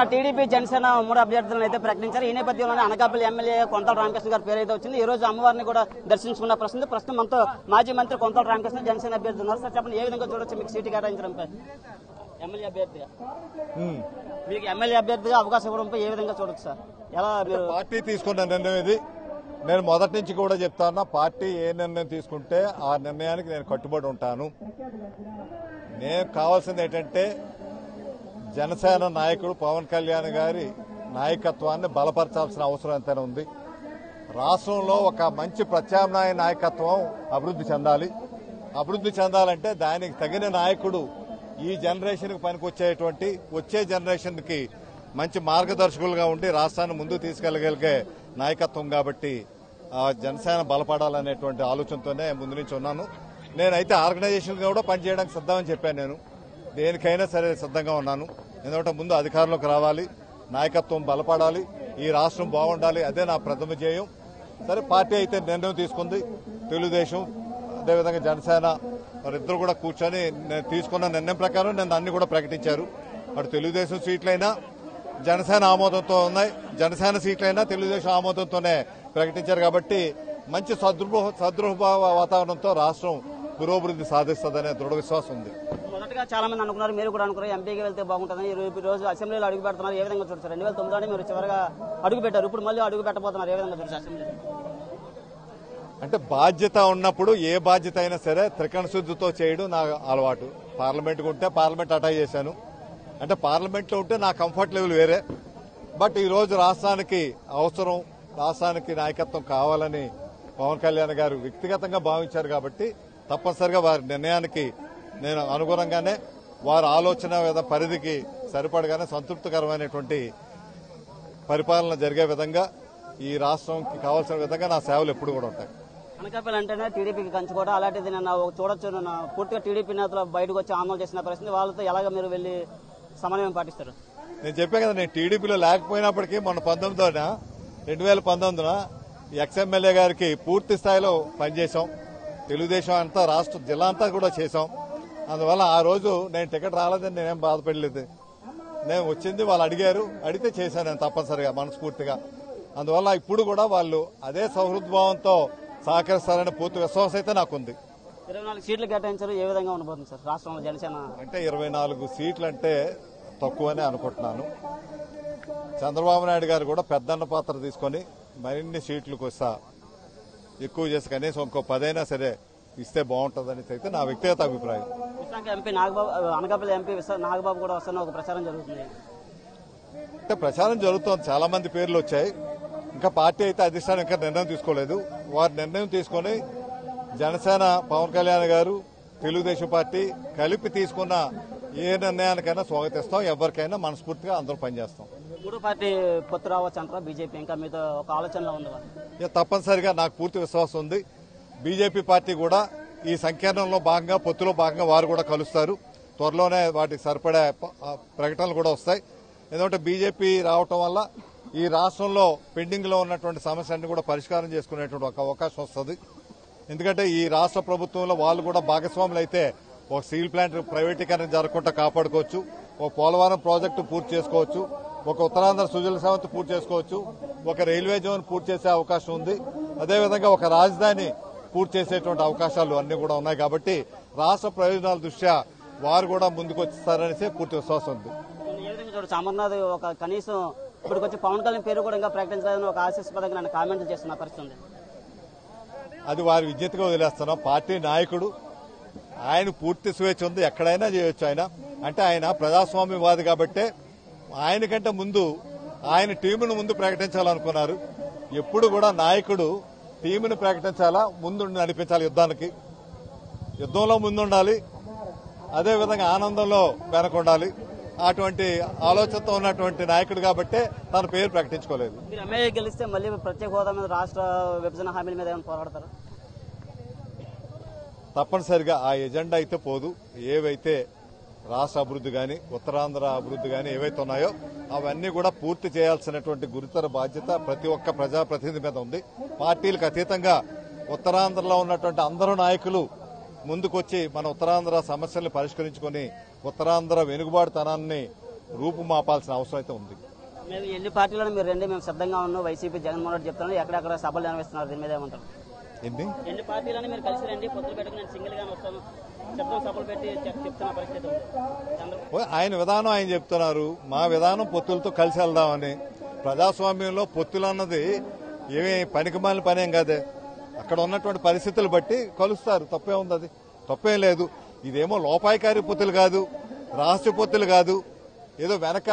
నిన్న టీడీపీ జనసేన 3 అభ్యర్థులను అయితే ప్రకటించారు. ఈ నేపథ్యంలోనే అనకాపల్లి ఎమ్మెల్యే కొంతల రామకృష్ణ గారి పేరు అయితే వచ్చింది. ఈ రోజు అమ్మవారిని కూడా దర్శించుకున్న ప్రస్తుతం మనతో మాజీ మంత్రి కొంతల రామకృష్ణ జనసేన అభ్యర్థి ఉన్నారు. సార్ చెప్పండి, ఏ విధంగా చూడొచ్చు మీకు సీటు కేటాయించడంపై ఎమ్మెల్యే అభ్యర్థిగా మీకు ఎమ్మెల్యే అభ్యర్థిగా అవకాశం ఇవ్వడంపై ఏ విధంగా చూడొచ్చు సార్? ఎలా మీరు పార్టీ తీసుకున్న నిర్ణయం ఇది. నేను మొదటి నుంచి కూడా చెప్తాను, పార్టీ ఏ నిర్ణయం తీసుకుంటే ఆ నిర్ణయానికి నేను కట్టుబడి ఉంటాను. నేను కావాల్సింది ఏంటంటే జనసేన నాయకుడు పవన్ కళ్యాణ్ గారి నాయకత్వాన్ని బలపరచాల్సిన అవసరం ఎంతైనా ఉంది. రాష్ట్రంలో ఒక మంచి ప్రత్యామ్నాయ నాయకత్వం అభివృద్ధి చెందాలి. అభివృద్ధి చెందాలంటే దానికి తగిన నాయకుడు ఈ జనరేషన్ కి పనికొచ్చేటువంటి వచ్చే జనరేషన్ కి మంచి మార్గదర్శకులుగా ఉండి రాష్ట్రాన్ని ముందుకు తీసుకెళ్లగలిగే నాయకత్వం. కాబట్టి జనసేన బలపడాలనేటువంటి ఆలోచనతోనే ముందు నుంచి ఉన్నాను. నేనైతే ఆర్గనైజేషన్ కూడా పనిచేయడానికి సిద్ధమని చెప్పాను. నేను దేనికైనా సరే సిద్ధంగా ఉన్నాను. ఎందుకంటే ముందు అధికారంలోకి రావాలి, నాయకత్వం బలపడాలి, ఈ రాష్ట్రం బాగుండాలి, అదే నా ప్రథమ ధ్యేయం. సరే, పార్టీ అయితే నిర్ణయం తీసుకుంది. తెలుగుదేశం అదేవిధంగా జనసేన వారిద్దరు కూడా కూర్చొని నేను తీసుకున్న నిర్ణయం ప్రకారం నేను అన్ని కూడా ప్రకటించారు. అటు తెలుగుదేశం సీట్లైనా జనసేన ఆమోదంతో ఉన్నాయి, జనసేన సీట్లైనా తెలుగుదేశం ఆమోదంతోనే ప్రకటించారు. కాబట్టి మంచి సదృభావ వాతావరణంతో రాష్ట్రం పురోభివృద్ధి సాధిస్తుందనే దృఢ విశ్వాసం ఉంది. మొదటగా చాలా మంది అనుకున్నారు, మీరు కూడా అనుకున్నారు ఎంపీకి వెళ్తే బాగుంటుందని. ఈ రోజు అసెంబ్లీలో అడుగు పెడుతున్నారు, ఏ విధంగా చూస్తారు? 2009లోనే మీరు చివరిగా అడుగు పెట్టారు, ఇప్పుడు మళ్ళీ అడుగు పెట్టబోతున్నారు, ఏ విధంగా చూస్తారు అసెంబ్లీ? అంటే బాధ్యత ఉన్నప్పుడు ఏ బాధ్యత అయినా సరే త్రికరణ శుద్ధితో చేయడం నా అలవాటు. పార్లమెంట్కి ఉంటే పార్లమెంట్ అటాక్ చేశాను. అంటే పార్లమెంట్లో ఉంటే నా కంఫర్ట్ లెవెల్ వేరే. బట్ ఈ రోజు రాష్ట్రానికి అవసరం, రాష్ట్రానికి నాయకత్వం కావాలని పవన్ కళ్యాణ్ గారు వ్యక్తిగతంగా భావించారు. కాబట్టి తప్పనిసరిగా వారి నిర్ణయానికి నేను అనుగుణంగానే వారి ఆలోచన పరిధికి సరిపడగానే సంతృప్తికరమైనటువంటి పరిపాలన జరిగే విధంగా ఈ రాష్ట్రంకి కావాల్సిన విధంగా నా సేవలు ఎప్పుడు కూడా ఉంటాయి. అనకాపల్లి అంటేనే టీడీపీకి కంచుకోవడం, అలాంటిది నిన్న చూడొచ్చు. నిన్న పూర్తిగా టీడీపీ నేతలు బయటకు వచ్చి ఆందోళన చేసిన పరిస్థితి, వాళ్ళతో ఎలాగ మీరు వెళ్లి సమన్వయం పాటిస్తారు? నేను చెప్పాను కదా, నేను టీడీపీలో లేకపోయినప్పటికీ మొన్న 2019 ఎక్స్ఎమ్మెల్యే గారికి పూర్తి స్థాయిలో పనిచేశాం. తెలుగుదేశం అంతా రాష్ట్ర జిల్లా అంతా కూడా చేశాం. అందువల్ల ఆ రోజు నేను టికెట్ రాలేదని నేనేం బాధపడలేదు. నేను వచ్చింది వాళ్ళు అడిగారు, అడిగితే చేశాను నేను తప్పనిసరిగా మనస్ఫూర్తిగా. అందువల్ల ఇప్పుడు కూడా వాళ్ళు అదే సౌహృద్భావంతో సహకరిస్తారనే పూర్తి విశ్వాసం అయితే నాకుంది. 24 సీట్లు కేటాయించారు, ఏ విధంగా ఉండబోతుంది సార్ రాష్ట్రంలో జనసేన? అంటే 24 సీట్లు అంటే తక్కువనే అనుకుంటున్నాను. చంద్రబాబు నాయుడు గారు కూడా పెద్దన్న పాత్ర తీసుకుని మరిన్ని సీట్లకు వస్తా ఎక్కువ చేసి కనీసం ఇంకో 10 అయినా సరే ఇస్తే బాగుంటుందని అయితే నా వ్యక్తిగత అభిప్రాయం. విశాఖ ఎంపీ నాగబాబు, అనకాపల్లి ఎంపీ నాగబాబు కూడా వస్తున్న ఒక ప్రచారం జరుగుతుంది. అంటే ప్రచారం జరుగుతోంది, చాలా మంది పేర్లు వచ్చాయి. ఇంకా పార్టీ అయితే అధిష్టానం ఇంకా నిర్ణయం తీసుకోలేదు. వారి నిర్ణయం తీసుకుని జనసేన పవన్ కళ్యాణ్ గారు తెలుగుదేశం పార్టీ కలిపి తీసుకున్న ఏ నిర్ణయానికైనా స్వాగతిస్తాం. ఎవరికైనా మనస్ఫూర్తిగా అందరూ పనిచేస్తాం. 3 పార్టీ పొత్తు రావచ్చు అంటారా బీజేపీ? ఇంకా మీతో ఒక ఆలోచనలో ఉంది? తప్పనిసరిగా నాకు పూర్తి విశ్వాసం ఉంది. బీజేపీ పార్టీ కూడా ఈ సంకీర్ణంలో భాగంగా, పొత్తులో భాగంగా వారు కూడా కలుస్తారు. త్వరలోనే వాటికి సరిపడే ప్రకటనలు కూడా వస్తాయి. ఎందుకంటే బీజేపీ రావటం వల్ల ఈ రాష్ట్రంలో పెండింగ్ లో ఉన్నటువంటి సమస్యలన్నీ కూడా పరిష్కారం చేసుకునేటువంటి ఒక అవకాశం వస్తుంది. ఎందుకంటే ఈ రాష్ట్ర ప్రభుత్వంలో వాళ్ళు కూడా భాగస్వాములు అయితే ఒక స్టీల్ ప్లాంట్ ప్రైవేటీకరణ జరగకుండా కాపాడుకోవచ్చు, ఒక పోలవరం ప్రాజెక్టు పూర్తి చేసుకోవచ్చు, ఒక ఉత్తరాంధ్ర సుజల సేవంతి పూర్తి చేసుకోవచ్చు, ఒక రైల్వే జోన్ పూర్తి చేసే అవకాశం ఉంది. అదేవిధంగా ఒక రాజధాని పూర్తి చేసేటువంటి అవకాశాలు అన్ని కూడా ఉన్నాయి. కాబట్టి రాష్ట్ర ప్రయోజనాల దృష్ట్యా వారు కూడా ముందుకు వచ్చేస్తారనేసి పూర్తి విశ్వాసం ఉంది. అమర్నాథ్ ఒక కనీసం ఇప్పటికొచ్చి పవన్ కళ్యాణ్ పేరు కూడా ఇంకా ప్రకటించలేదని ఒక ఆశీస్పదంగా నన్ను కామెంట్లు చేస్తున్న పరిస్థితి ఉంది. అది వారి విజ్ఞతగా వదిలేస్తున్నాం. పార్టీ నాయకుడు, ఆయన పూర్తి స్వేచ్ఛ ఉంది, ఎక్కడైనా చేయొచ్చు. ఆయన అంటే ఆయన ప్రజాస్వామ్యవాది కాబట్టే ఆయనకంటే ముందు ఆయన టీమును ముందు ప్రకటించాలనుకున్నారు. ఎప్పుడు కూడా నాయకుడు టీమును ప్రకటించాలా, ముందు నడిపించాలి. యుద్ధంలో ముందుండాలి, అదేవిధంగా ఆనందంలో వెనకుండాలి. అటువంటి ఆలోచనతో ఉన్నటువంటి నాయకుడు కాబట్టే తన పేరు ప్రకటించుకోలేదు. మీరు ఎమ్మెల్యే గెలిస్తే మళ్ళీ ప్రత్యేక హోదా మీద, రాష్ట్ర విభజన హామీల మీద ఏమైనా పోరాడతారు? తప్పనిసరిగా ఆ ఎజెండా అయితే పోదు. ఏవైతే రాష్ట్ర అభివృద్ధి గాని, ఉత్తరాంధ్ర అభివృద్ధి గాని ఏవైతే ఉన్నాయో అవన్నీ కూడా పూర్తి చేయాల్సినటువంటి గురుతర బాధ్యత ప్రతి ఒక్క ప్రజాప్రతినిధి మీద ఉంది. పార్టీలకు అతీతంగా ఉత్తరాంధ్రలో ఉన్నటువంటి అందరూ నాయకులు ముందుకొచ్చి మన ఉత్తరాంధ్ర సమస్యల్ని పరిష్కరించుకుని ఉత్తరాంధ్ర వెనుకబాటుతనాన్ని రూపుమాపాల్సిన అవసరం అయితే ఉంది. మేము ఎన్ని పార్టీలను మీరు రండి, మేము సిద్ధంగా ఉన్నాం, వైసీపీ జగన్మోహన్ రెడ్డి చెప్తాను, ఎక్కడెక్కడ సభలు నిర్వహిస్తున్నారు, దీని మీద ఏమంటారు? ఎన్ని పార్టీలను మీరు కలిసి రండి, పొత్తులు పెట్టుకుని నేను సింగిల్ గానే వస్తాను, సిద్ధం సభలు పెట్టి చెప్తున్న పరిస్థితి ఉంది. ఆయన విధానం ఆయన చెప్తున్నారు, మా విధానం పొత్తులతో కలిసి వెళ్దామని. ప్రజాస్వామ్యంలో పొత్తులు అన్నది ఏమీ పనికిమాలిన పనేం కాదే. అక్కడ ఉన్నటువంటి పరిస్థితులు బట్టి కలుస్తారు, తప్పే ఉంది, అది తప్పేం లేదు. ఇదేమో లోపాయికారి పొత్తులు కాదు, రహస్య పొత్తులు కాదు, ఏదో వెనక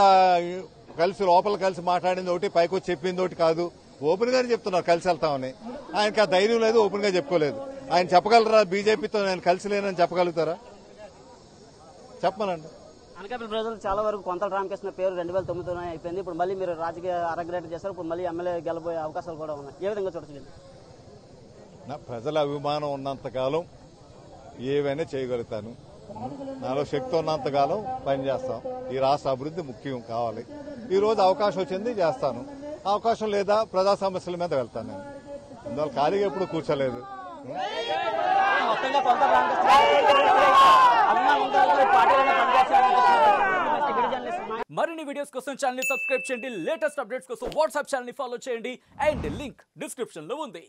కలిసి లోపల కలిసి మాట్లాడింది ఒకటి, పైకి వచ్చి చెప్పింది ఒకటి కాదు. ఓపెన్ గానే చెప్తున్నారు కలిసి వెళ్తామని. ఆయనకి ఆ ధైర్యం లేదు, ఓపెన్ గా చెప్పుకోలేదు. ఆయన చెప్పగలరా బీజేపీతో నేను కలిసి లేనని చెప్పగలుగుతారా? చెప్పమనండి. అనకాపల్లి ప్రజలు చాలా వరకు కొంతల రామకృష్ణ పేరు 2009 అయిపోయింది. ఇప్పుడు మళ్ళీ మీరు రాజకీయ అరగ్రేట్ చేస్తారు, ఇప్పుడు మళ్ళీ ఎమ్మెల్యే గెలబోయే అవకాశాలు కూడా ఉన్నాయి. ఏ విధంగా చూడొచ్చు? ప్రజల అభిమానం ఉన్నంతకాలం ఏవైనా చేయగలుగుతాను. నాలో శక్తి ఉన్నంతకాలం పనిచేస్తాం. ఈ రాష్ట్ర అభివృద్ధి ముఖ్యం కావాలి. ఈ రోజు అవకాశం వచ్చింది చేస్తాను, అవకాశం లేదా ప్రజా సమస్యల మీద వెళ్తాను. నేను అందువల్ల ఖాళీగా ఎప్పుడు కూర్చోలేదు. మరిన్ని వీడియోస్ కోసం ఛానల్ సబ్స్క్రైబ్ చేయండి. లేటెస్ట్ అప్డేట్స్ కోసం వాట్సాప్ ఛానల్ ఫాలో చేయండి. అండ్ లింక్ డిస్క్రిప్షన్ లో ఉంది.